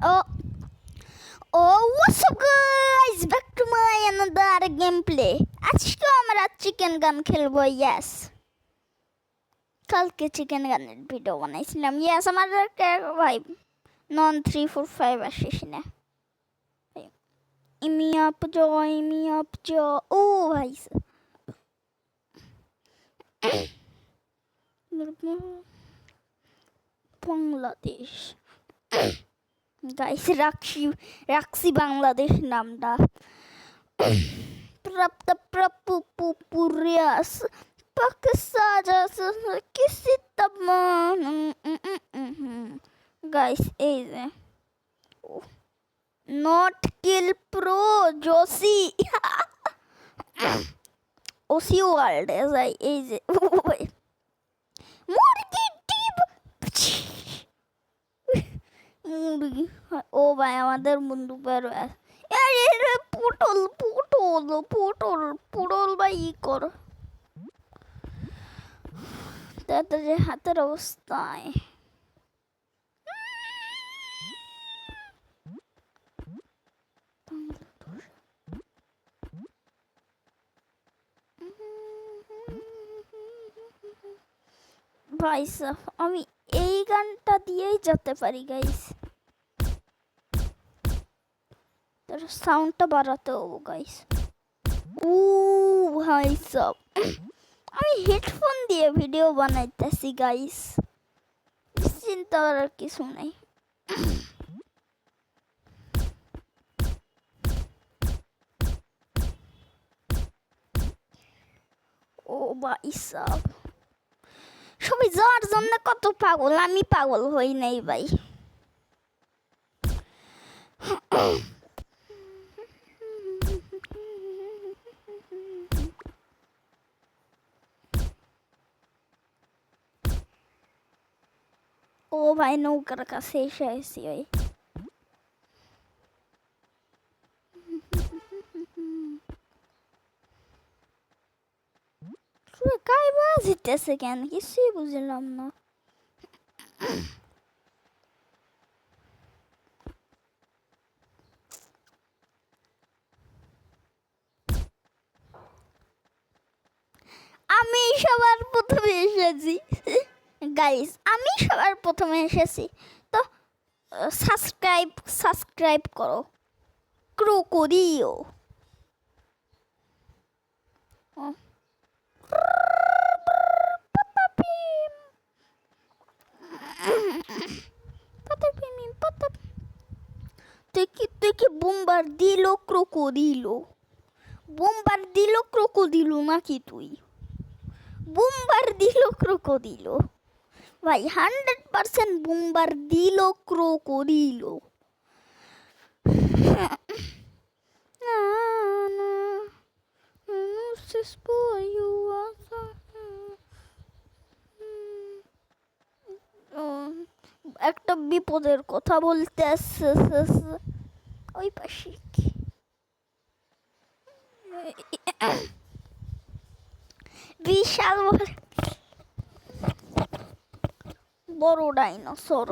Oh, what's up guys? Back to my another gameplay. আজকে আমরা chicken গান খেলবো। ইয়েস, কালকে চিকেন গানের ভিডিও বানাইছিলাম। ইয়েস, আমার ভাই নন 345 আসিস না। ইমি আপ জো ও ভাই বাংলাদেশ গাইস, রাখছি বাংলাদেশ নামটা। Prapupupuryas Pakasajas Kisitaman. Guys, not kill pro Josie. Osi world as I is Murgi deep. Murgi. Oh, ভাই আমাদের বন্ধু বের পটল বা ই কর তাড়াতাড়ি হাতের অবস্থায়। ভাই আমি এই গানটা দিয়েই যেতে পারি গাইস। তার সাউন্ডটা বাড়াতে হবে গাইস। ও ভাই সব আমি হেডফোন দিয়ে ভিডিও বানাইতেছি গাইস, চিন্তা করার কিছু নাই। ও ভাই সব সবাই যাওয়ার জন্য কত পাগল, আমি পাগল হই নাই ভাই। ও ভাই নৌকার কাছে এসে আছি ভাই। কাই বাজিতেছে কেন কিছুই বুঝলাম না। আমি সবার প্রথমে এসেছি গাইস, আমি সবার প্রথমে এসেছি। তো সাবস্ক্রাইব করো ক্রোকোডিও। তুই কি বোম্বার্দিলো ক্রোকোডিলো নাকি তুই? বোম্বার্দিলো ক্রোকোডিলো ভাই, 100% বোম্বার্দিলো ক্রোকোডিলো। একটা বিপদের কথা বলতে আসছে ওই পাশে বিশাল বড় ডাইনোসর,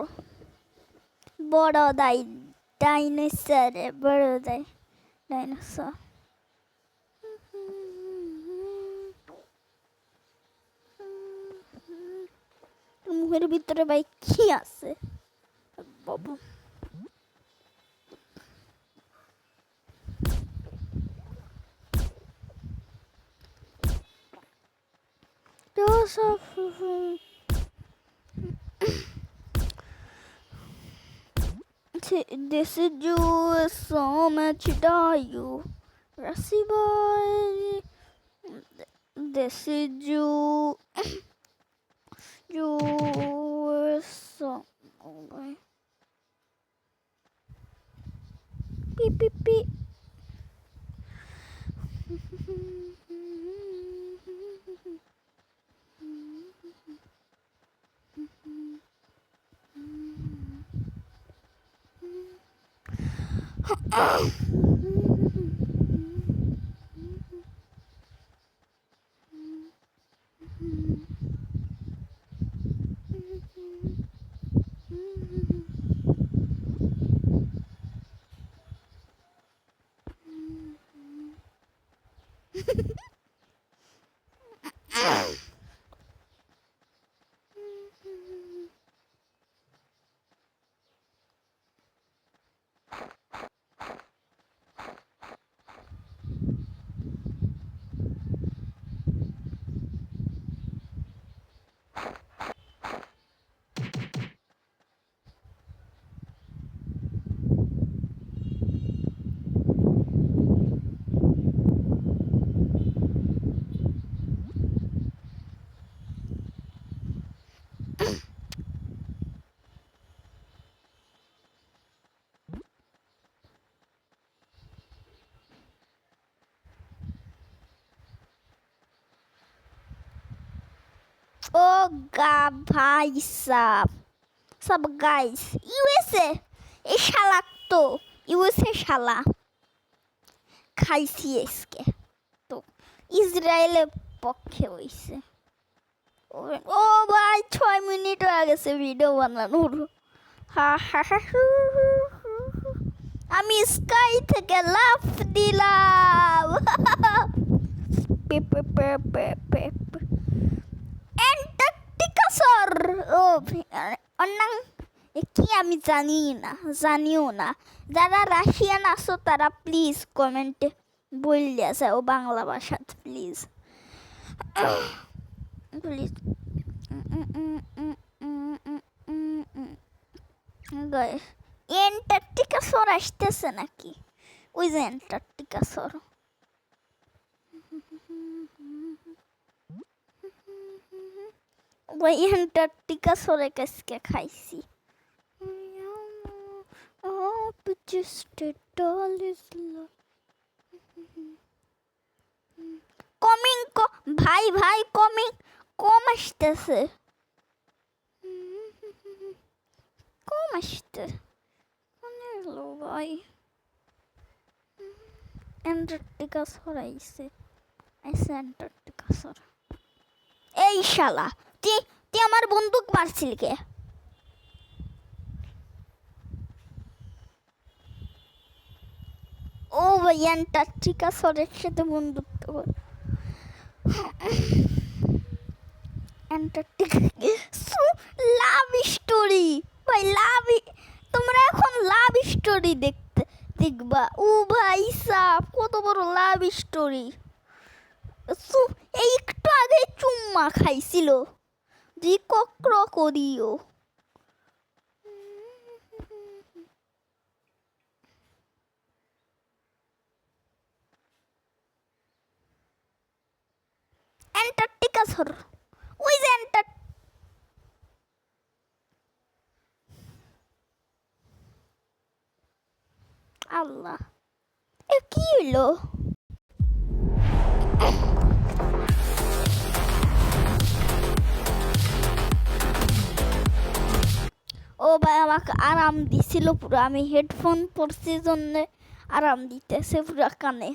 ডাইনোসর মুখের ভিতরে ভাই কি আছে বাবু? Decidiu somente daio Racibai decidiu só pi pi pi. ও গা ভাই সাব সব গাইস ইউএসএ এই শালা তো ইউএসএ শালা খাইছি এসকে তো ইসরায়েলের পক্ষে হইছে ও ভাই 6 মিনিট হয়ে গেছে ভিডিও বানানোর হা হা হা আমি স্কাই থেকে লাফ দিলাম অ্যান্টার্কটিকা স্যার ও অন্যাং কি আমি জানিও না যারা রাশিয়ান আছো তারা প্লিজ কমেন্টে বললে যাও বাংলা ভাষাতে প্লিজ প্লিজ অ্যান্টার্কটিকা স্যার আসতেছে নাকি ওই যে অ্যান্টার্কটিকা স্যার ওই অ্যান্টার্কটিকা স্যারের কাছে খাইছি কমিং ভাই ভাই কমিং কম আসতেছে কম আসতে ভাই অ্যান্টার্কটিকা স্যার আইছে অ্যান্টার্কটিকা স্যার এই শালা তুই আমার বন্দুক মারছিল কে ও ভাই অ্যান্টার্কটিকা স্যারের সাথে বন্ধুত্ব অ্যান্টার্কটিকা লাভ স্টোরি ভাই তোমরা এখন লাভ স্টোরি দেখবা ও ভাই সাপ কত বড় লাভ স্টোরি এই একটু আগে চুম্মা খাইছিল দি ক্রোকোডিল অ্যান্টার্কটিকা স্যার ওই যে আল্লাহ এ কি হইলো ও ভাই আমাকে আরাম দিছিল পুরো আমি হেডফোন পরছি জন্য আরাম দিতেছে পুরো কানে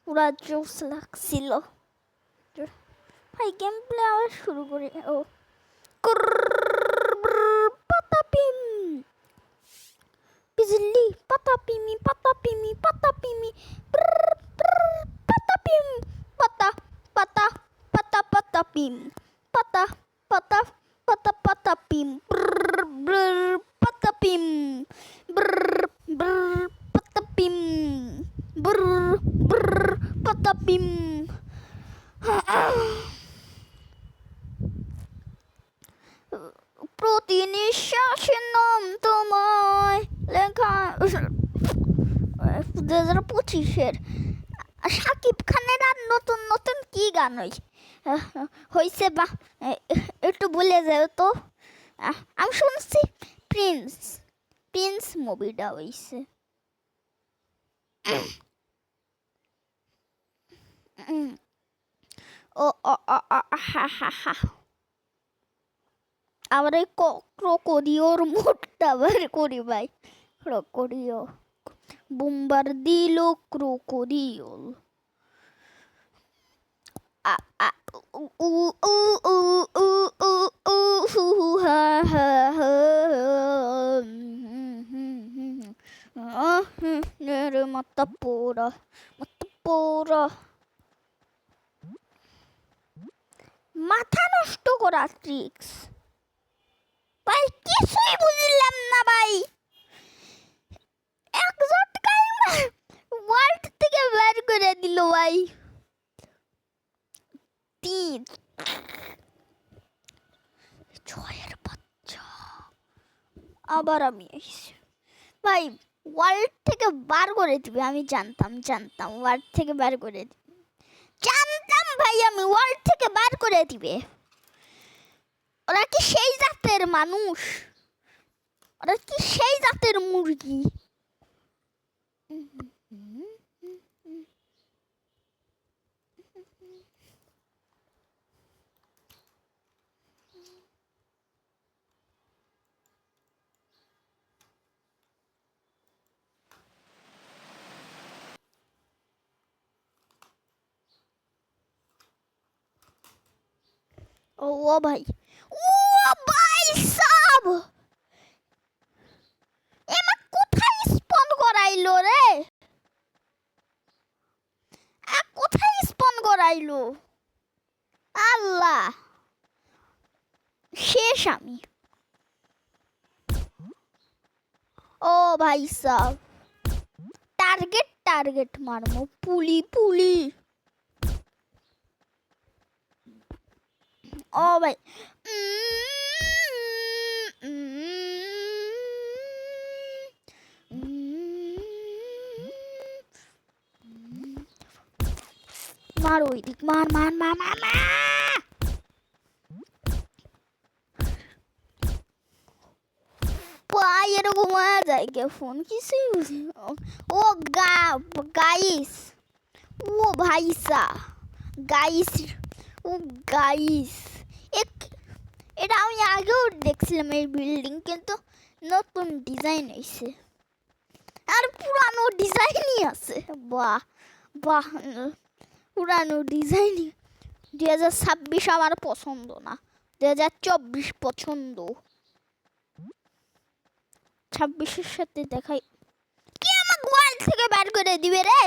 পুরা জোস লাগছিল ভাই গেম প্লে আবার শুরু করি ও পাতাপিম বিজলি পাতাপিমি পাতাপিমি পাতাপিমি পাতাপিম পাতা পাতা পাতা পাতাপিম পাতা পাতা পাতা পাতাপিম patapim brr brr patapim brr brr patapim প্রতি নিঃশ্বাসের নাম তোমায় লেখা 2025-এর শাকিব খানের আর নতুন নতুন কি গান হয়েছে বা একটু বলে যাও তো আমি শুনছি প্রিন্স মুভিটা হইছে ও হা হা হা আবার এই ক্রোকোডিওর মুখটা বের করি ভাই ক্রোকোডিও বুম্বার দিল ক্রোকোডিও মতো পোড়া মাথা নষ্ট করা ট্রিক্স ভাই কিছুই বুঝলাম না ভাই এক ঝটকায় ওয়ার্ল্ড থেকে বের করে দিল ভাই ছয়ের বাচ্চা আবার আমি ভাই ওয়ার্ল্ড থেকে বার করে দিবে আমি জানতাম ওয়ার্ল্ড থেকে বার করে দিবে জানতাম ভাই আমি ওয়ার্ল্ড থেকে বার করে দিবে ওরা কি সেই জাতের মানুষ ওরা কি সেই জাতের মুরগি ও ভাই, ও ভাই সাব, এমা কোথায় স্পন করাইলো রে? কোথায় স্পন করাইলো? আল্লাহ, শেষ আমি। ও ভাই সাব, টার্গেট মারমো, পুলি। ও ভাই, মার ওই দিক, মার। পাই এরকম হয়ে যায় কে ফোন কিছুই বুঝি। ও গাইস, ও ভাইসা গাইস, ও গাইস, এটা আমি আগেও দেখছিলাম এই বিল্ডিং, কিন্তু নতুন ডিজাইন হয়েছে আর পুরানো ডিজাইনই আছে। বাহ, পুরানো ডিজাইন। 2026 আমার পছন্দ না, 2024 পছন্দ। 26-এর সাথে দেখাই। কি আমাকে ওয়ার্ল্ড থেকে বের করে দিবে রে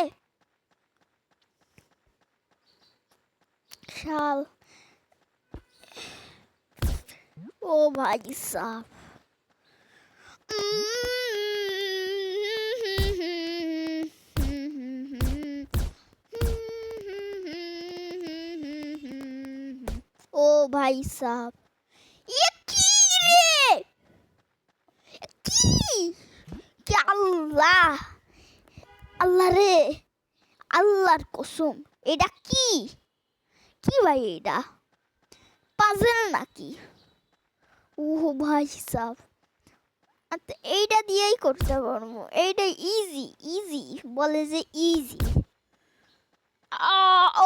শাল। ও ভাই সাহ, ও ভাই সাহ, ये কি রে? কি আল্লাহ রে, আল্লাহর কসম, এটা কি ভাই? এটা পাজল নাকি? ও ভাই সাহ, এইটা দিয়েই করতে পারবো। এইটা ইজি বলে যে ইজি। ও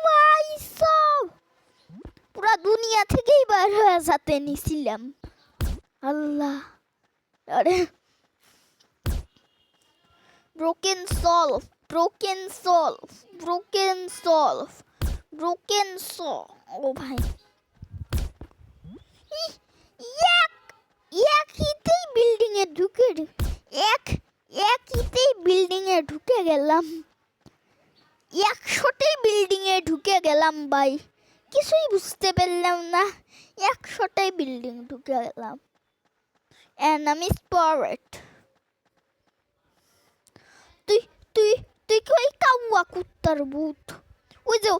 ভাই সাহ, পুরা দুনিয়া থেকেই বার হয়ে যেতে নিছিলাম। আল্লাহ, আরে broken solve. ও ভাই, একইতেই বিল্ডিং এ ঢুকে গেলাম, 100তেই বিল্ডিং এ ঢুকে গেলাম ভাই, কিছুই বুঝতে পারলাম না। 100টাই বিল্ডিং ঢুকে গেলাম। enemy spotted. তুই কি ওই কাউয়া কুত্তার ভূত? ওই যে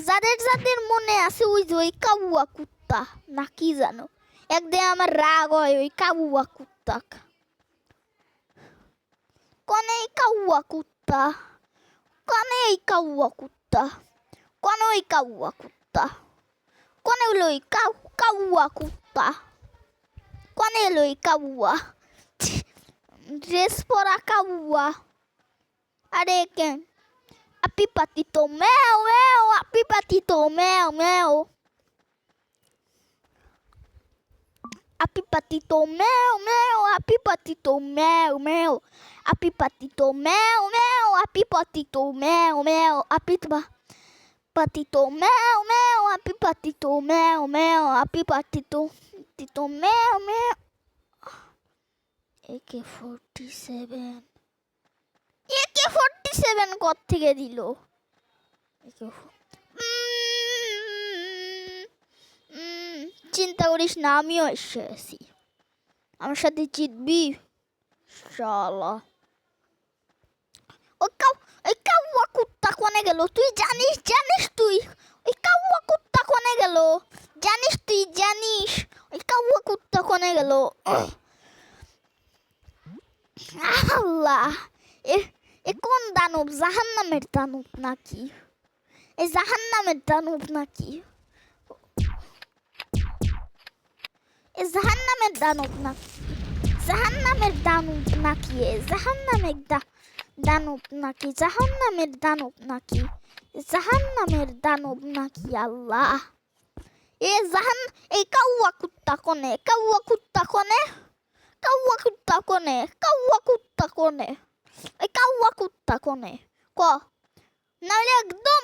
যাদের মনে আছে, ওই যে ওই কাউয়া কুত্তা না কি জানো, একদিন আমার রাগ হয় ওই কাউয়া কুত্তা। কোন এই কাউয়া কুত্তা? কোন ওই কাউয়া কুত্তা? কোন হলো ওই কাউয়া কুত্তা? কোন এলো ওই কাউয়া? ড্রেস পরা কাউয়া। আরে কেন আপি পাতিতো ম্যাও, আপি পাতিতো ম্যাও, আপি পাতিতো ম্যাও, আপি পাতিতো ম্যাও, আপি পাতিতো ম্যাও, আপি পাতিতো ম্যাও, আপি patito meow, api patito meow, api patito meow. AK-47 কত থেকে দিল? চিন্তা করিস না, আমিও এসেছি, আমার সাথে জিতবি শালা। ওই কাউয়া কুত্তা কোনে গেল? তুই জানিস তুই ওই কাউয়া কুত্তা কোনে গেল? জানিস ওই কাউয়া কুত্তা কোনে গেল? আল্লাহ, এ কোন দানব? জাহান্নামের দানব নাকি? এই জাহান্নামের দানব নাকি? এ জাহান্নামের দানব নাকি? জাহান্নামের দানব নাকি? এ জাহান্নামের দানব নাকি? জাহান্নামের দানব নাকি? জাহান্নামের দানব নাকি? আল্লাহ, এই কাউয়া কুত্তা কোনে? কাউয়া কুত্তা কোনে? এই কাউয়া কুত্তা কোনে? ক নাহলে একদম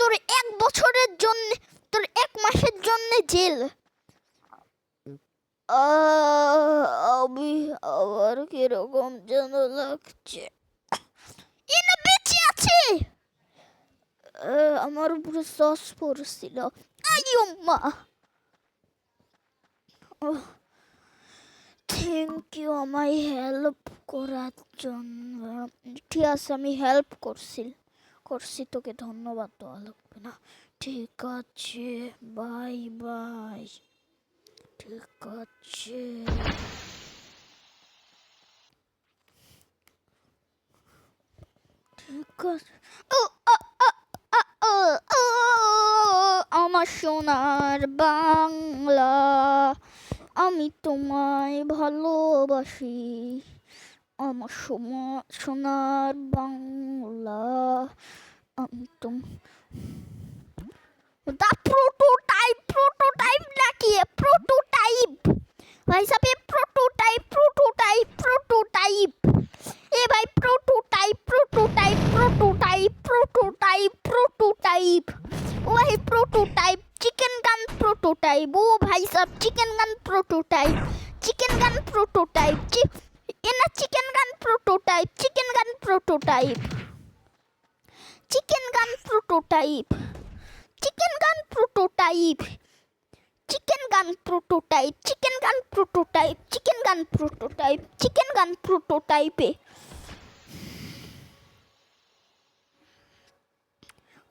তোর 1 বছরের জন্য, তোর 1 মাসের জন্য জেল। আমি আবার কিরকম যেন লাগছে। এনা বেঁচে আছে। আমার উপরে সস পড়ছিল। আইও মা। থ্যাংক ইউ আমায় হেল্প করার জন্য। ঠিক আছে, আমি হেল্প করছি, তোকে ধন্যবাদ দেওয়া লাগবে না। ঠিক আছে, বাই বাই। ঠিক আছে। ঠিক আছে। আমার সোনার বাংলা, আমি তোমায় ভালোবাসি। আমার সোনার বাংলা, আমি प्रोटोटाइप नाকি प्रोटोटाइप भाई साहब, ये प्रोटोटाइप ए भाई प्रोटोटाइप ओ भाई प्रोटोटाइप चिकन गन प्रोटोटाइप ओ भाई साहब चिकन गन प्रोटोटाइप ये ना chicken gun prototype chicken gun prototype chicken gun prototype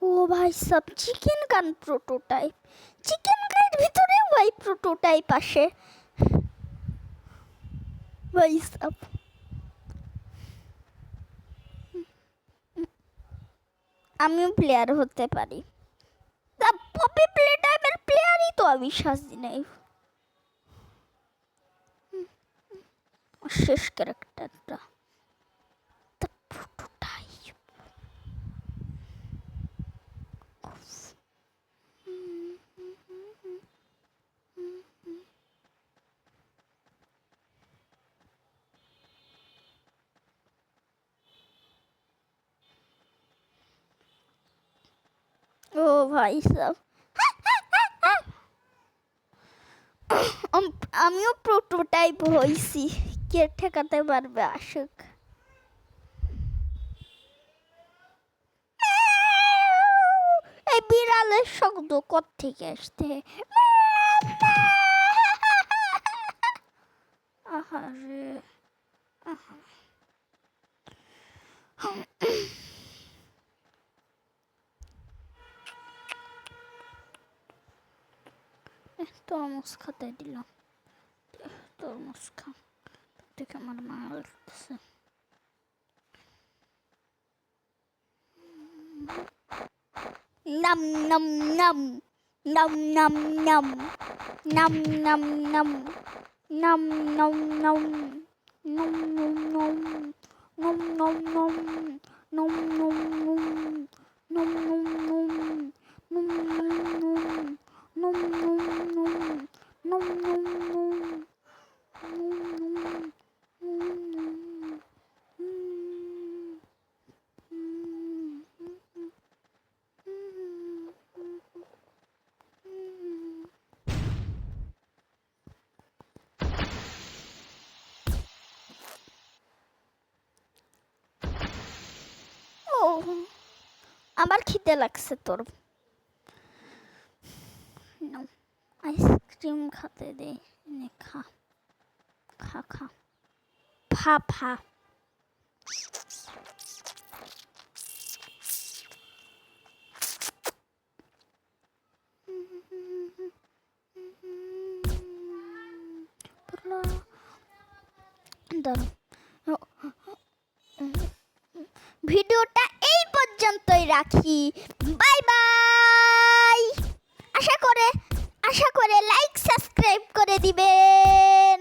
ओ भाई सब chicken gun prototype chicken gun ভিতরে ভাই প্রোটোটাইপ আসে ভাই সব আমিও প্লেয়ার হতে পারি তা পপি প্লে টাইমের প্লেয়ারই তো আমি সাজি নাই শেষ ক্যারেক্টারটা প্রোটোটাইপ ও ভাই সব আমিও প্রোটোটাইপ হইছি কে ঠেকাতে পারবে আশুক এই বিড়ালের শব্দ কোত্থেকে আসছে আহারে তরমুজ খেতে দিলাম তরমুজ খা দেখে আমার মায়া লাগতেছে নাম নাম নাম নাম নাম নাম নাম নাম নাম নাম নাম নাম nom nom nom nom nom nom nom nom nom nom nom nom nom nom nom nom nom আমার খিদে লাগছে তোর আইসক্রিম খাতে দে খা খা খা ফা ফা ভিডিওটা এই পর্যন্তই রাখি বাই বাই আশা করে লাইক সাবস্ক্রাইব করে দিবেন